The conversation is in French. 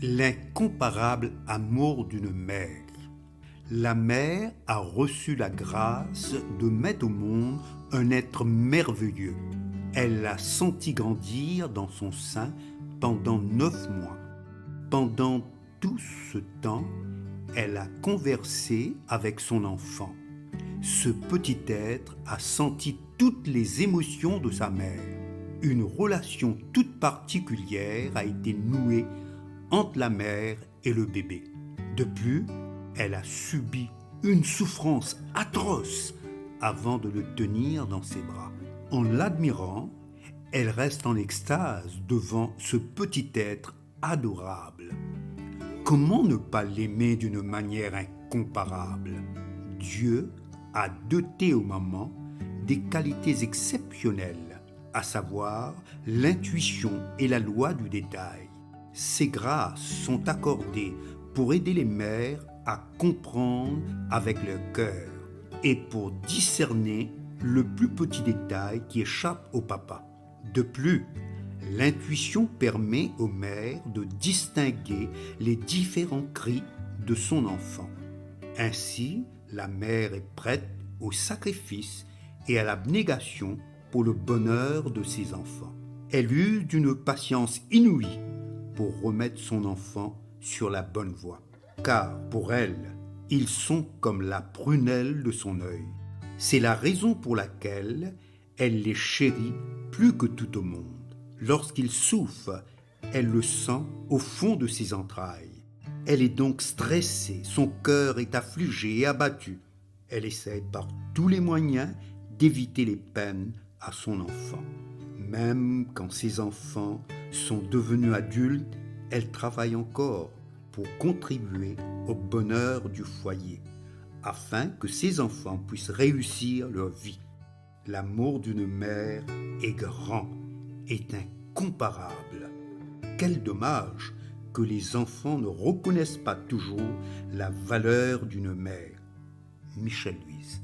L'incomparable amour d'une mère. La mère a reçu la grâce de mettre au monde un être merveilleux. Elle l'a senti grandir dans son sein pendant 9 mois. Pendant tout ce temps, elle a conversé avec son enfant. Ce petit être a senti toutes les émotions de sa mère. Une relation toute particulière a été nouée entre la mère et le bébé. De plus, elle a subi une souffrance atroce avant de le tenir dans ses bras. En l'admirant, elle reste en extase devant ce petit être adorable. Comment ne pas l'aimer d'une manière incomparable? Dieu a doté aux mamans des qualités exceptionnelles, à savoir l'intuition et la loi du détail. Ces grâces sont accordées pour aider les mères à comprendre avec leur cœur et pour discerner le plus petit détail qui échappe au papa. De plus, l'intuition permet aux mères de distinguer les différents cris de son enfant. Ainsi, la mère est prête au sacrifice et à l'abnégation pour le bonheur de ses enfants. Elle use d'une patience inouïe pour remettre son enfant sur la bonne voie. Car pour elle, ils sont comme la prunelle de son œil. C'est la raison pour laquelle elle les chérit plus que tout au monde. Lorsqu'il souffre, elle le sent au fond de ses entrailles. Elle est donc stressée, son cœur est affligé et abattu. Elle essaie par tous les moyens d'éviter les peines à son enfant. Même quand ses enfants sont devenus adultes, elle travaille encore pour contribuer au bonheur du foyer, afin que ses enfants puissent réussir leur vie. L'amour d'une mère est grand, est incomparable. Quel dommage que les enfants ne reconnaissent pas toujours la valeur d'une mère. Michel Louise.